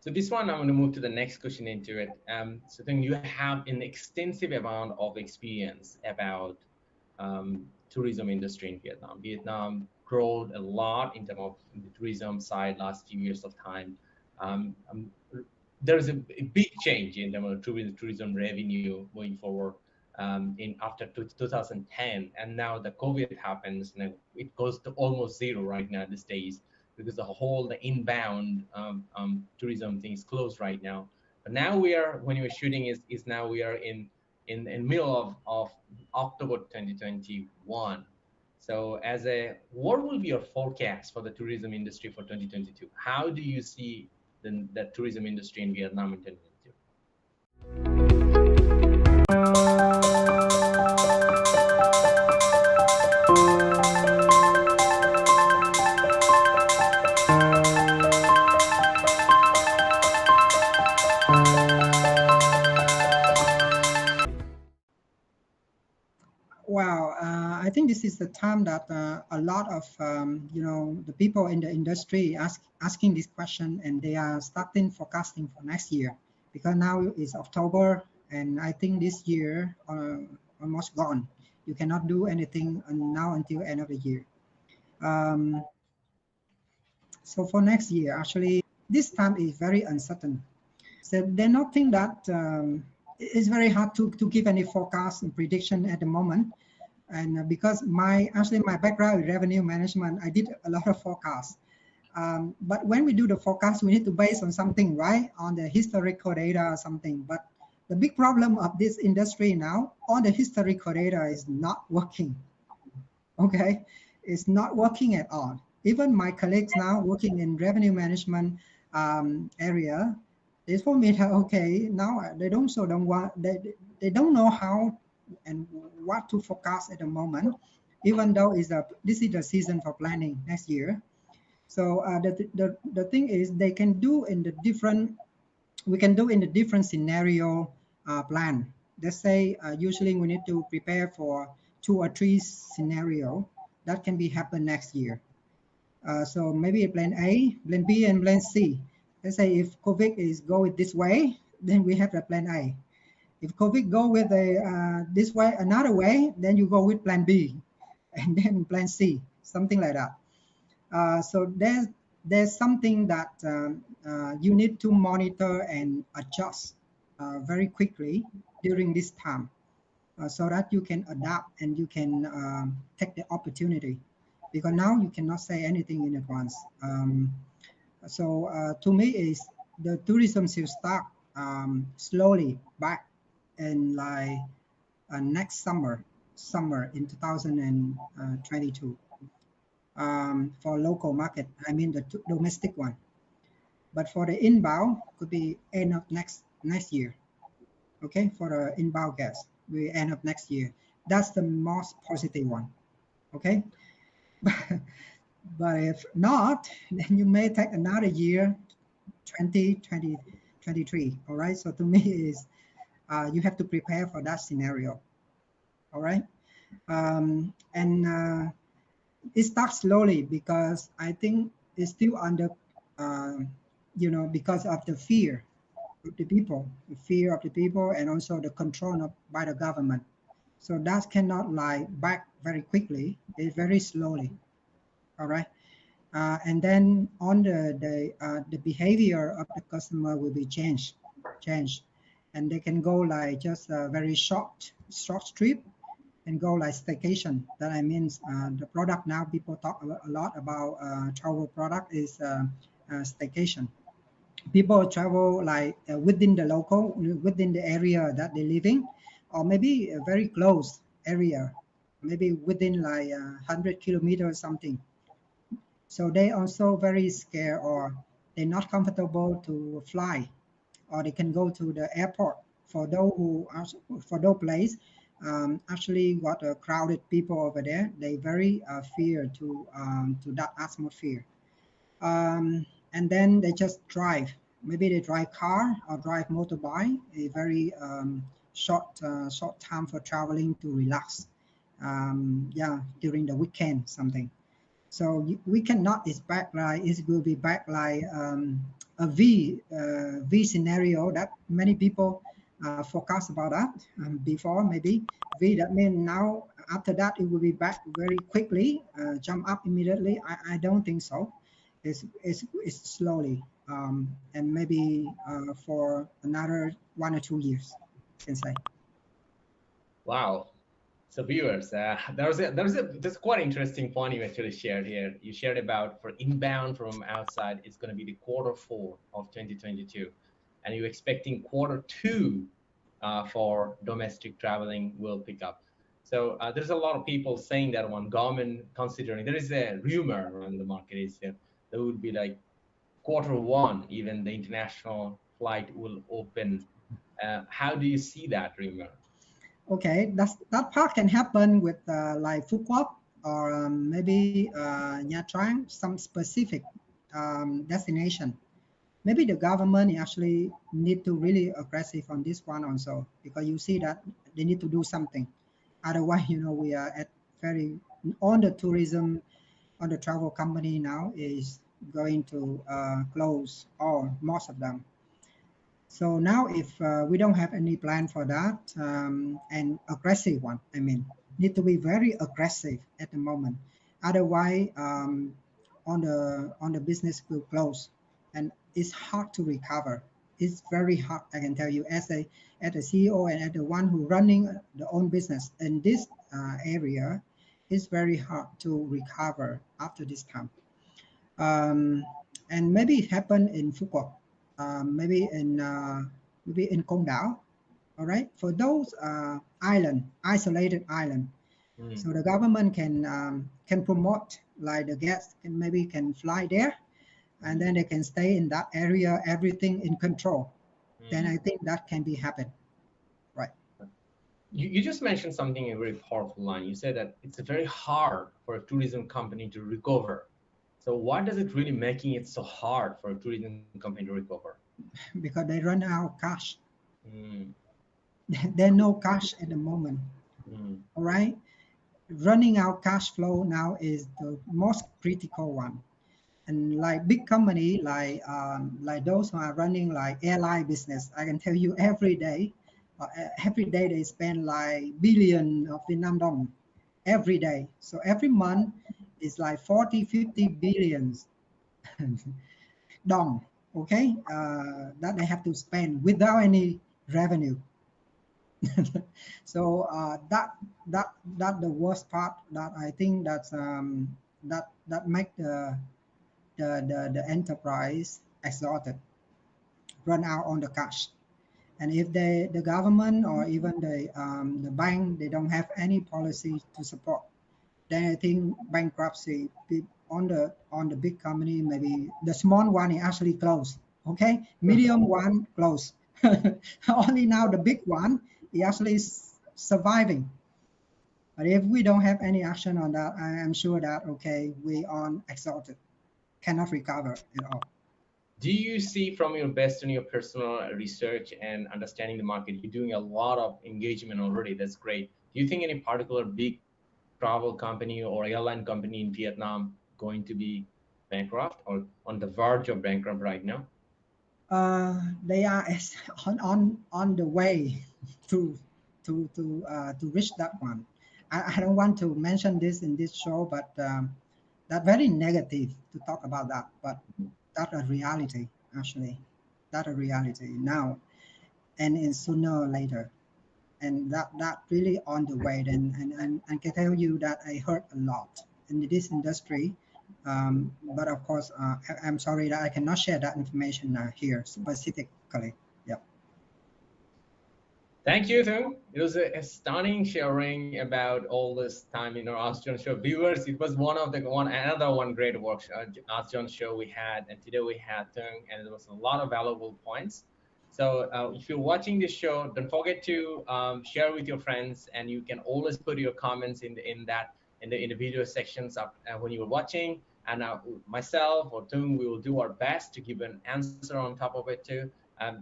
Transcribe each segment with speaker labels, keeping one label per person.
Speaker 1: So this one, I'm going to move to the next question into it. So then you have an extensive amount of experience about tourism industry in Vietnam. Vietnam grown a lot in terms of the tourism side last few years of time. Um, um, there is a big change in terms of tourism revenue going forward in after 2010, and now the COVID happens, and it goes to almost zero right now these days because the inbound tourism thing is closed right now. But now we are when we're shooting is now we are in middle of October 2021. So what will be your forecast for the tourism industry for 2022? How do you see the tourism industry in Vietnam in 2022?
Speaker 2: Wow, I think this is the time that a lot of the people in the industry asking this question, and they are starting forecasting for next year, because now is October, and I think this year almost gone. You cannot do anything now until end of the year. So for next year, actually, this time is very uncertain. So they not think that it's very hard to give any forecast and prediction at the moment. And because my background is revenue management, I did a lot of forecasts. But when we do the forecast, we need to base on something, right? On the historical data or something. But the big problem of this industry now, all the historical data is not working. Okay, it's not working at all. Even my colleagues now working in revenue management area, they told me that okay, now they they don't know how and what to forecast at the moment, even though this is the season for planning next year. So the thing is we can do in the different scenario plan. Let's say usually we need to prepare for 2 or 3 scenario that can be happen next year. So maybe plan A, plan B, and plan C. Let's say if COVID is going this way, then we have the plan A. If COVID go with this way, another way, then you go with plan B, and then plan C, something like that. So there's something that you need to monitor and adjust very quickly during this time, so that you can adapt and you can take the opportunity, because now you cannot say anything in advance. So to me, is the tourism should start slowly back in like next summer in 2022 for local market. I mean the domestic one. But for the inbound, could be end of next year. Okay, for the inbound guests, we end up next year. That's the most positive one. Okay, but if not, then you may take another year, 2023. All right. So to me is you have to prepare for that scenario. All right. And it starts slowly, because I think it's still under, because of the fear of the people, and also the control by the government. So that cannot lie back very quickly. It's very slowly. All right. And then on the behavior of the customer will be changed, and they can go like just a very short trip and go like staycation. That I mean, the product now people talk a lot about travel product is staycation. People travel like within the area that they're living, or maybe a very close area, maybe within like 100 kilometers or something. So they also very scared, or they're not comfortable to fly, or they can go to the airport. For those place, actually got a crowded people over there. They very fear to that atmosphere. And then they just drive. Maybe they drive car or drive motorbike. A very short time for traveling to relax. Yeah, during the weekend something. So we cannot expect like it will be back like a V scenario that many people forecast about that before. Maybe V, that means now after that it will be back very quickly, jump up immediately. I don't think so. It's slowly, and maybe for another 1 or 2 years, I can say.
Speaker 1: Wow. So viewers, that's quite interesting point you actually shared here. You shared about for inbound from outside, it's going to be the Q4 of 2022, and you're expecting Q2 for domestic traveling will pick up. So there's a lot of people saying that one government considering there is a rumor around the market is that there would be like Q1 even the international flight will open. How do you see that rumor?
Speaker 2: Okay, that part can happen with like Phú Quốc or maybe Nha Trang, some specific destination. Maybe the government actually need to really aggressive on this one also, because you see that they need to do something. Otherwise, we are at very on the tourism, on the travel company now is going to close all most of them. So now if we don't have any plan for that, and aggressive one, I mean, need to be very aggressive at the moment. Otherwise, on the business will close, and it's hard to recover. It's very hard, I can tell you, as a CEO and as the one who running the own business in this area, it's very hard to recover after this time. Um, and maybe it happened in Phú Quốc, maybe in Công Đảo. All right, for those isolated island,
Speaker 1: Mm.
Speaker 2: so the government can promote like the guests can fly there, and then they can stay in that area, everything in control. Then I think that can be happen, right?
Speaker 1: You just mentioned something a very powerful line. You said that it's very hard for a tourism company to recover. So why does it really making it so hard for a tourism company to recover?
Speaker 2: Because they run out of cash.
Speaker 1: Mm,
Speaker 2: There's no cash at the moment.
Speaker 1: mm,
Speaker 2: All right, running out cash flow now is the most critical one. And like big company like those who are running like airline business, I can tell you every day they spend like billion of Vietnam dong every day. So every month is like 40-50 billions dong, okay, that they have to spend without any revenue. So that the worst part that I think that make the enterprise exhausted, run out on the cash. And if the government or even the bank, they don't have any policy to support, then I think bankruptcy on the big company, maybe the small one is actually closed. Okay, medium one closed. Only now the big one is actually surviving. But if we don't have any action on that, I am sure that okay, we are exhausted, cannot recover at all.
Speaker 1: Do you see from your best and your personal research and understanding the market, you're doing a lot of engagement already. That's great. Do you think any particular big travel company or airline company in Vietnam going to be bankrupt or on the verge of bankrupt right now?
Speaker 2: They are on the way to to reach that one. I don't want to mention this in this show, but that very negative to talk about that. But that's a reality actually. That's a reality now, and it's sooner or later. And that really on the way. And I can tell you that I heard a lot in this industry. But of course, I'm sorry that I cannot share that information here specifically. Yeah.
Speaker 1: Thank you, Thung. It was a stunning sharing about all this time in our Ask John show. Viewers, it was another one great Ask John show we had, and today we had Thung, and there was a lot of valuable points. So if you're watching this show, don't forget to share with your friends, and you can always put your comments in the video sections up when you're watching. And myself or Tung, we will do our best to give an answer on top of it too.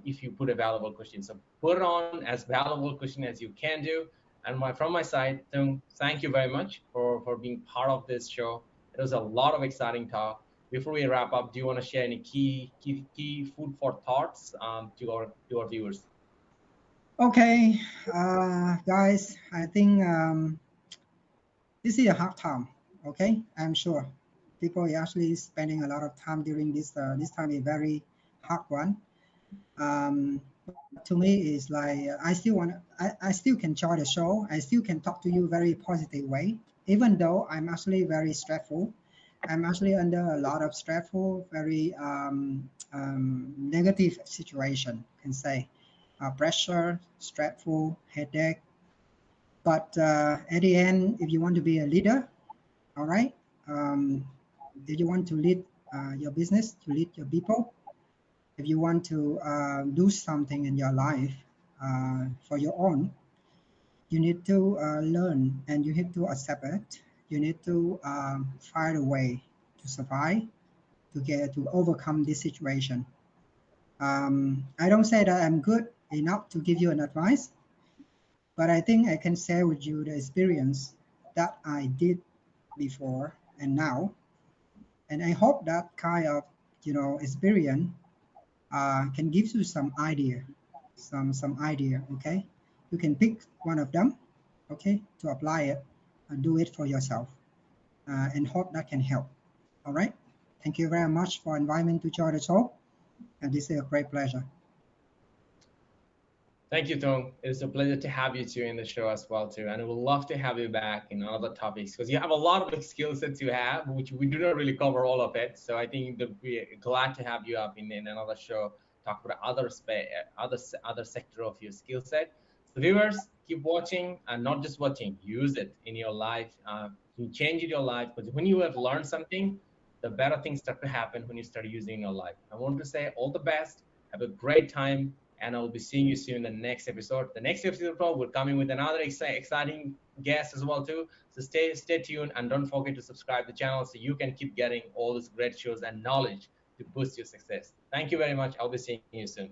Speaker 1: If you put a valuable question, so put it on as valuable question as you can do. And from my side, Tung, thank you very much for being part of this show. It was a lot of exciting talk. before we wrap up, do you want to share any key food for thoughts to our viewers?
Speaker 2: Okay, guys, I think this is a hard time. Okay, I'm sure people are actually spending a lot of time during this time is very hard one. But to me, it's like I still can join the show. I still can talk to you very positive way, even though I'm actually very stressful. I'm actually under a lot of stressful, very negative situation. Can say pressure, stressful, headache. But at the end, if you want to be a leader, all right, um, if you want to lead your business, to lead your people, if you want to do something in your life for your own, you need to learn and you need to accept it. You need to find a way to survive, to overcome this situation. I don't say that I'm good enough to give you an advice, but I think I can share with you the experience that I did before and now, and I hope that kind of experience can give you some idea, some idea. Okay, you can pick one of them, okay, to apply it and do it for yourself, and hope that can help. All right. Thank you very much for inviting me to join the show, and this is a great pleasure.
Speaker 1: Thank you, Tong. It's a pleasure to have you too in the show as well too, and I would love to have you back in other topics because you have a lot of skill sets you have, which we do not really cover all of it. So I think that we're glad to have you up in another show, talk about other sector of your skill set. So viewers, keep watching and not just watching, use it in your life. You change in your life because when you have learned something, the better things start to happen when you start using in your life. I want to say all the best. Have a great time and I will be seeing you soon in the next episode. The next episode, we're coming with another exciting guest as well too. So stay tuned and don't forget to subscribe to the channel so you can keep getting all these great shows and knowledge to boost your success. Thank you very much. I'll be seeing you soon.